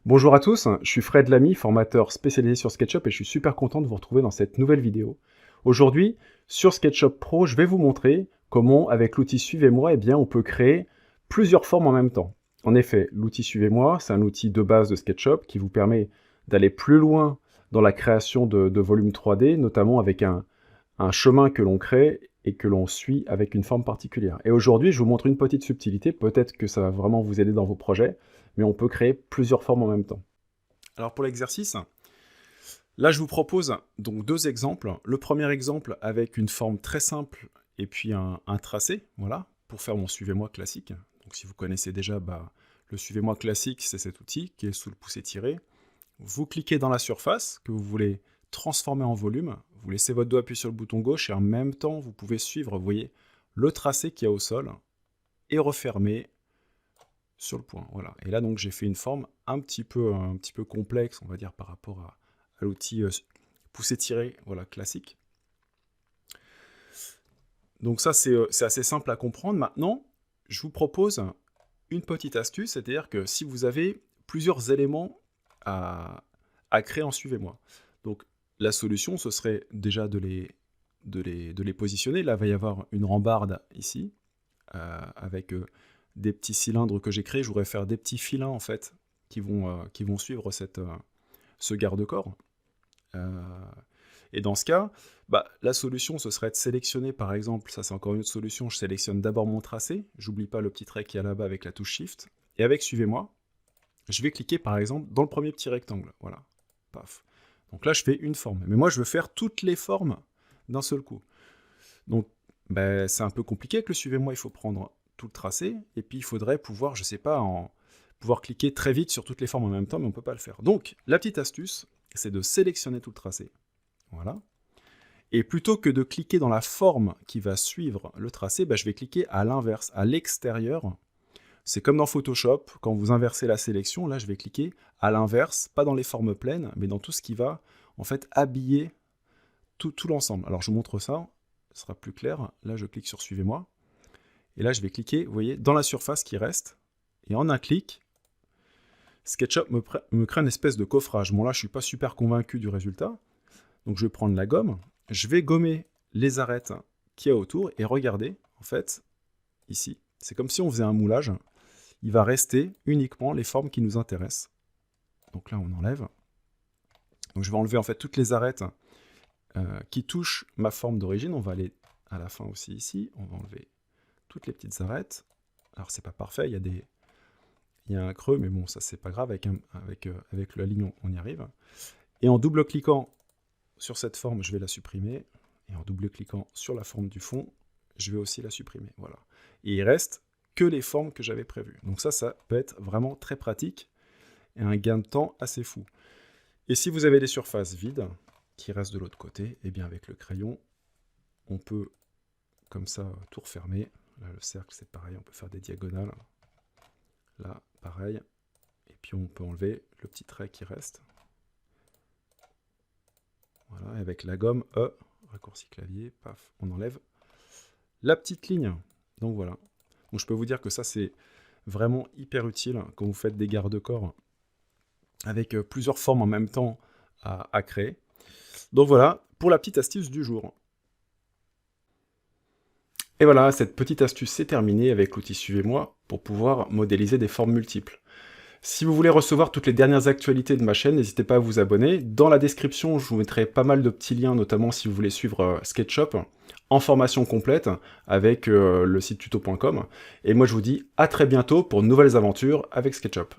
Bonjour à tous, je suis Fred Lamy, formateur spécialisé sur SketchUp et je suis super content de vous retrouver dans cette nouvelle vidéo. Aujourd'hui, sur SketchUp Pro, je vais vous montrer comment, avec l'outil Suivez-moi, on peut créer plusieurs formes en même temps. En effet, l'outil Suivez-moi, c'est un outil de base de SketchUp qui vous permet d'aller plus loin dans la création de volumes 3D, notamment avec un chemin que l'on crée et que l'on suit avec une forme particulière. Et aujourd'hui, je vous montre une petite subtilité, peut-être que ça va vraiment vous aider dans vos projets, mais on peut créer plusieurs formes en même temps. Alors pour l'exercice, là je vous propose donc deux exemples. Le premier exemple avec une forme très simple et puis un tracé, voilà, pour faire mon suivez-moi classique. Donc si vous connaissez déjà, le suivez-moi classique, c'est cet outil qui est sous le pouce étiré. Vous cliquez dans la surface que vous voulez transformer en volume, vous laissez votre doigt appuyer sur le bouton gauche et en même temps vous pouvez suivre, vous voyez, le tracé qu'il y a au sol et refermer sur le point. Voilà. Et là donc j'ai fait une forme un petit peu complexe, on va dire, par rapport à l'outil pouce étiré, voilà, classique. Donc ça c'est assez simple à comprendre. Maintenant, je vous propose une petite astuce, c'est-à-dire que si vous avez plusieurs éléments à créer en suivez-moi. Donc la solution, ce serait déjà de les positionner. Là, il va y avoir une rambarde ici, avec des petits cylindres que j'ai créés. Je voudrais faire des petits filins, en fait, qui vont suivre ce garde-corps. Et dans ce cas, la solution, ce serait de sélectionner, par exemple, ça c'est encore une autre solution, je sélectionne d'abord mon tracé, j'oublie pas le petit trait qui est là-bas avec la touche Shift, et avec Suivez-moi, je vais cliquer par exemple dans le premier petit rectangle, voilà, paf. Donc là je fais une forme, mais moi je veux faire toutes les formes d'un seul coup. Donc c'est un peu compliqué avec le Suivez-moi, il faut prendre tout le tracé, et puis il faudrait pouvoir, je sais pas, pouvoir cliquer très vite sur toutes les formes en même temps, mais on peut pas le faire. Donc la petite astuce, c'est de sélectionner tout le tracé, voilà. Et plutôt que de cliquer dans la forme qui va suivre le tracé, je vais cliquer à l'inverse, à l'extérieur. C'est comme dans Photoshop, quand vous inversez la sélection, là je vais cliquer à l'inverse, pas dans les formes pleines, mais dans tout ce qui va en fait habiller tout l'ensemble. Alors je vous montre ça, ce sera plus clair. Là je clique sur Suivez-moi. Et là je vais cliquer, vous voyez, dans la surface qui reste. Et en un clic, SketchUp me crée une espèce de coffrage. Bon là je ne suis pas super convaincu du résultat. Donc je vais prendre la gomme, je vais gommer les arêtes qu'il y a autour, et regardez, en fait, ici, c'est comme si on faisait un moulage, il va rester uniquement les formes qui nous intéressent. Donc là on enlève. Donc je vais enlever en fait toutes les arêtes qui touchent ma forme d'origine, on va aller à la fin aussi ici, on va enlever toutes les petites arêtes. Alors c'est pas parfait, il y a un creux, mais bon ça c'est pas grave, avec la ligne on y arrive. Et en double-cliquant sur cette forme, je vais la supprimer. Et en double-cliquant sur la forme du fond, je vais aussi la supprimer. Voilà. Et il reste que les formes que j'avais prévues. Donc ça peut être vraiment très pratique et un gain de temps assez fou. Et si vous avez des surfaces vides qui restent de l'autre côté, et bien avec le crayon, on peut comme ça tout refermer. Là, le cercle, c'est pareil, on peut faire des diagonales. Là, pareil. Et puis on peut enlever le petit trait qui reste. Voilà, et avec la gomme E, raccourci clavier, paf, on enlève la petite ligne. Donc voilà. Donc je peux vous dire que ça c'est vraiment hyper utile quand vous faites des garde-corps avec plusieurs formes en même temps à créer. Donc voilà pour la petite astuce du jour. Et voilà, cette petite astuce c'est terminée avec l'outil Suivez-moi pour pouvoir modéliser des formes multiples. Si vous voulez recevoir toutes les dernières actualités de ma chaîne, n'hésitez pas à vous abonner. Dans la description, je vous mettrai pas mal de petits liens, notamment si vous voulez suivre SketchUp en formation complète avec le site tuto.com. Et moi, je vous dis à très bientôt pour de nouvelles aventures avec SketchUp.